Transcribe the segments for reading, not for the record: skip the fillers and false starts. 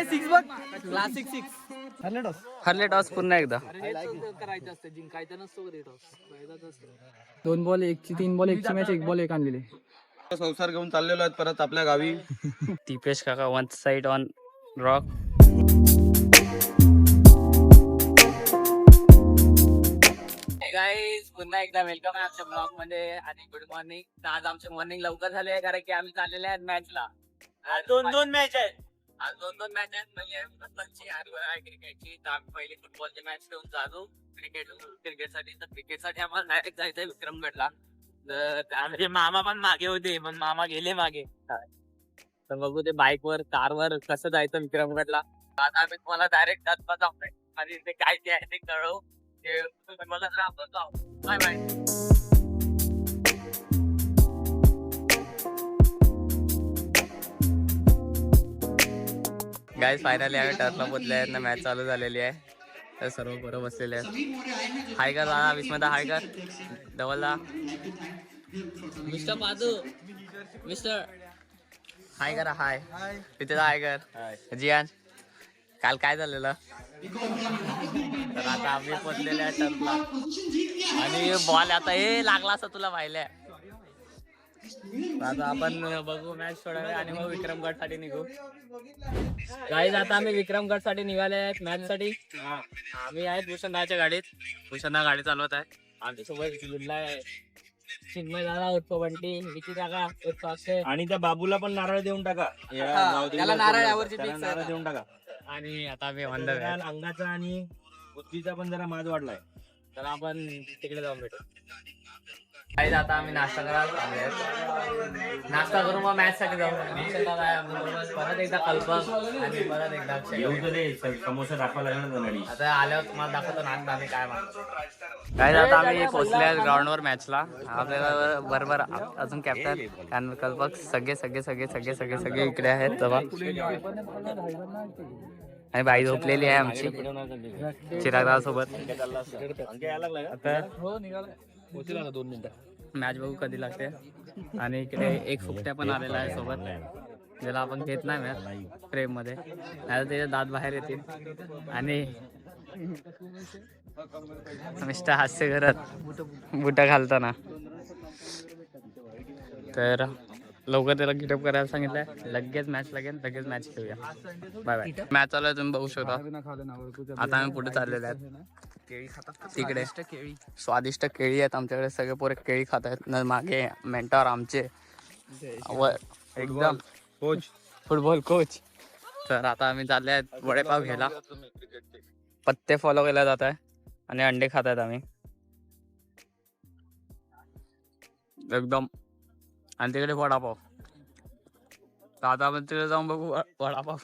Six बघ classic six हरले toss पुन्हा एकदा. करायचं असतं जिंकायचं नसतो दोन बॉल एकची 3 बॉल एकची मॅच 1 बॉल 1 आणलेली. संसार घेऊन चाललेलो आहेत परत आपल्या गावी. दीपेश काका one side on rock. Guys पुन्हा एकदा वेलकम आहे आमच्या ब्लॉग मध्ये आणि गुड मॉर्निंग. आज आमचे मॉर्निंग लवकर झाले आहे कारण की आम्ही चाललेले आहेत मॅचला. दोन मॅच आहेत आज. दोन मॅच आहेत म्हणजे क्रिकेटची. तर आम्ही पहिली फुटबॉलची मॅच घेऊन जातो क्रिकेटसाठी. तर क्रिकेटसाठी आम्हाला डायरेक्ट जायचंय विक्रमगडला. तर मामा पण मागे होते पण मामा गेले मागे. तर बघू ते बाईक वर कार वर कसं जायचं विक्रमगडला. आता आम्ही तुम्हाला डायरेक्ट जात जाऊ आणि ते काय ते आहे ते कळवू. Bye bye. गाईज फायनली आम्ही टर्फला पोचले आहेत ना. मॅच चालू झालेली आहे. तर सर्व बरोबर बसलेले आहेत. हाय कर दादा विस्मदा. हाय कर डबलदा. मिस्टर पादू मिस्टर हाय करा. हाय तिथे हाय कर. जियान काल काय झालेलं. तर आता आम्ही पोचलेले आहे टर्फला आणि बॉल आता हे लागला असं तुला पाहिलंय. आता आपण बघू मॅच थोडा वेळ आणि मग विक्रमगड साठी निघू. गाईज आता आम्ही विक्रमगड साठी निघाले आहेत मॅच साठी. आम्ही आहेत भूषणदाच्या गाडीत. भूषणदा गाडी चालवत आहे. आमच्यासोबत जुळला आहे चिन्मय दादा उर्फ बंटी, विकी काका उर्फ अक्षय आणि त्या बाबूला पण नारळ देऊन टाका. त्याला नारळ यावरची नारळ देऊन टाका. आणि आता आम्ही अंगाचा आणि बुद्धीचा पण जरा माज वाढलाय. तर आपण तिकडे जाऊन भेटू. काही आता आम्ही नाश्ता करायला. नाश्ता करू मग मॅच साठी जाऊ. परत एकदा कल्पक आणि परत एकदा समोसा दाखवायला लागला. आता आल्यावर तुम्हाला दाखवतो नाश्ता आम्ही काय मागतो. काय आता आम्ही पोहोचले ग्राउंड वर मॅचला. आपल्याला बरोबर अजून कॅप्टन कारण कल्पक सगळे सगळे सगळे सगळे सगळे सगळे इकडे आहेत. तेव्हा आणि बाई झोपलेली आहे आमची चिरागदा सोबत. आता 2 मिनिटं मॅच बघू कधी लागते. आणि इकडे एक फुकट्या पण आलेला आहे सोबत ज्याला आपण घेत नाही मॅच फ्रेम मध्ये. आता त्याचे दात बाहेर येतील आणि मिस्टर हास्य करत बुटा घालताना. तर लवकर त्याला गिटअप करायला सांगितलंय. लगेच मॅच लागेल. लगेच मॅच खेळूया. Bye bye. मॅच चालू आहे तुम्ही बघू शकता. आता आम्ही पुढे चाललेले आहेत. तिकडे स्वादिष्ट केळी आहेत आमच्याकडे. सगळे पोरे केळी खात आहेत. मागे मेंटॉर आमचे एकदम कोच फुटबॉल कोच. तर आता आम्ही चालले आहेत वडेपाव घ्यायला. पत्ते फॉलो केला जात आहे आणि अंडे खात आहेत आम्ही एकदम. आणि तिकडे वडापाव. तर आता आपण तिकडे जाऊन बघू वडापाव.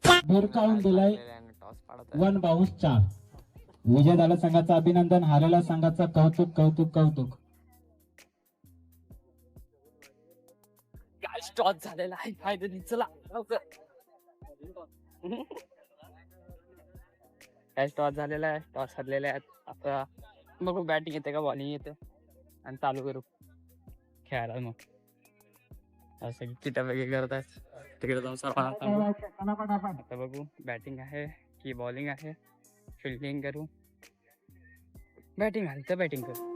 काढून दिलाय 1 बाउन्स 4. विजय झाला संघाचं अभिनंदन. हारलेला संघाचं कौतुक कौतुक कौतुक. काय टॉस झालेला आहे फायदा. चला काय टॉस झालेला आहे. टॉस हरलेले आहेत. आता बघू बॅटिंग येते का बॉलिंग येते आणि चालू करू खेळायला. मग असं चिटापैकी करत आहेत. तिकडे जाऊन सर्वांना आता बघू बॅटिंग आहे की बॉलिंग आहे. फिल्डिंग करू बॅटिंग आली तर बॅटिंग करू.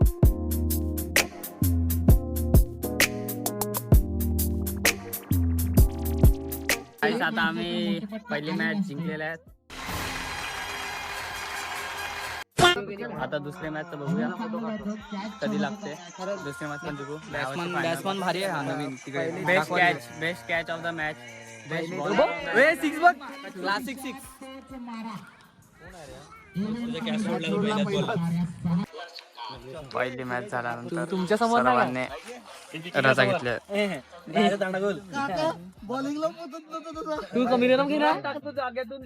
आता आम्ही पहिली मॅच जिंकलेल्या आहेत. आता दुसरी मॅच तर बघूया कधी लागते. दुसरी मॅच पण जिंकू. बॅट्समन भारी आहे हा नवीन. Best catch of the match. Best ball 6 बघ क्लासिक 6. पहिली मॅच झाल्यानंतर तुमच्या समोर सर्वांनी रजा घेतल्या. तू कमी रन घे ना.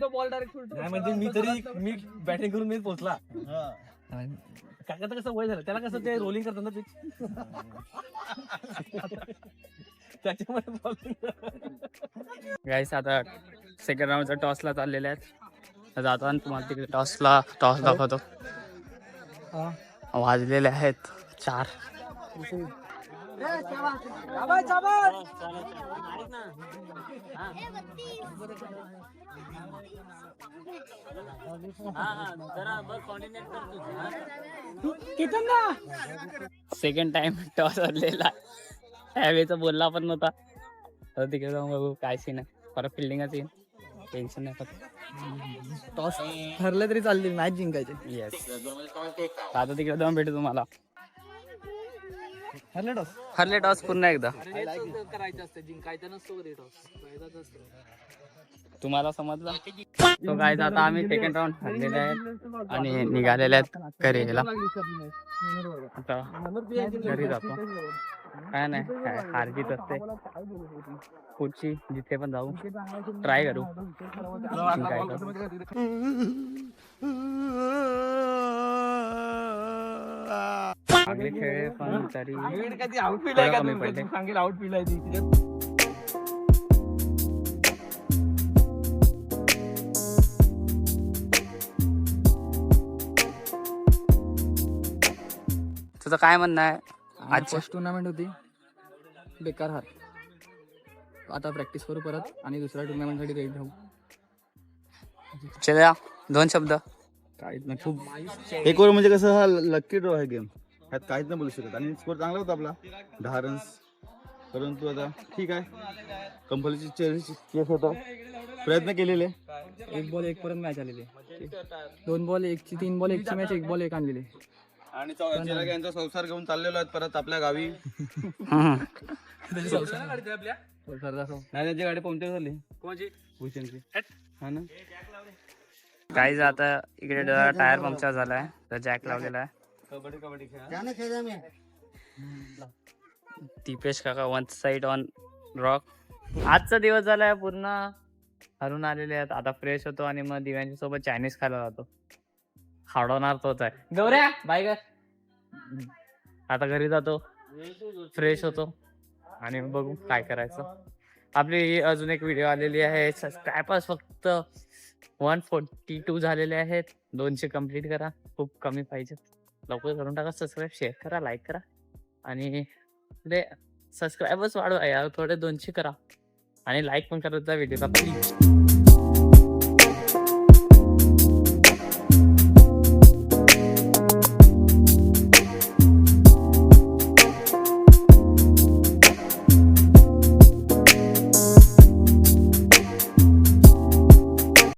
तो बॉल डायरेक्ट म्हणजे मी बॅटिंग करून मी पोहोचला. काकाचं कसं वय झालं त्याला कसं ते रोलिंग करतात ना पिच त्याच्यामुळे. गाईस आता सेकंड राऊंडचा टॉसला चाललेले आहेत. जातो आणि तुम्हाला तिकडे टॉस दाखवतो. वाजलेले आहेत 4. सेकंड टाइम टॉस हरलेला. त्यावेळेचा बोलला पण नव्हता. तर तिकडे जाऊन बघू काय सीन आहे. परत फिल्डिंगच येईल. टेन्शन नाही फक्त. टॉस ठरलं तरी चालतील, मॅच जिंकायचे. येस. आता तिकडे जाऊन भेटू तुम्हाला. ठरलं टॉस. हरले टॉस पुन्हा एकदा. करायचं असतं, जिंकायचं नसतो कधी टॉस, करायचाच असतो. तुम्हाला समजलं. तो काय आता आम्ही सेकंड राऊंड हरलेले आहेत आणि निघालेले आहेत घरी यायला. आता घरी जातो. काय नाही, काय हार जीत असते. पुढची जिथे पण जाऊ ट्राय करू. चांगले खेळ पण तरी कमी पडले. सांगेल आउटफील्ड आहे ती. तुझं काय म्हणणं आहे? आज फर्स्ट टुर्नामेंट होती, बेकार हार. आता प्रॅक्टिस करू परत आणि दुसऱ्या टुर्नामेंटसाठी रेडी राहू. चला 2 शब्द. काहीच नाही, खूप एक ओव्हर म्हणजे कसं हा लकी ड्रॉ आहे गेम, ह्यात काहीच नाही बोलू शकत. आणि स्कोर चांगला होता आपला 10 रन्स. परंतु आता ठीक आहे, कंपनीची केस होता, प्रयत्न केलेले. 1 बॉल 1 पर्यंत मॅच आलेली. 2 बॉल 1ची 3 बॉल 1ची मॅच 1 बॉल 1 आणलेली. आणि चिराग यांचा संसार घेऊन चाललेलो आहेत परत आपल्या गावी. आपल्या नाही त्यांची गाडी पंक्चर झाली भूषणची. हा ना. काही आता इकडे टायर पंक्चर झालाय, तर जॅक लावलेला आहे. कबड्डी खेळा. दीपेश काका 1 साइड ऑन रॉक. आजचा दिवस झालाय पूर्ण हरून आलेले आहेत. आता फ्रेश होतो आणि मग दिव्यांच्या सोबत चायनीज खायला जातो. खावडवणार तोच आहे. गौऱ्या बाय कर. आता घरी जातो, फ्रेश होतो आणि बघू काय करायचं. आपली अजून एक व्हिडिओ आलेली आहे. सबस्क्रायबर्स फक्त 142 झालेले आहेत. 200 कंप्लीट करा. खूप कमी पाहिजे, लवकर करून टाका. सबस्क्राईब, शेअर करा, लाईक करा आणि सबस्क्रायबर्स वाढवा यार, थोडे 200 करा आणि लाईक पण करत जा व्हिडिओला प्लीज.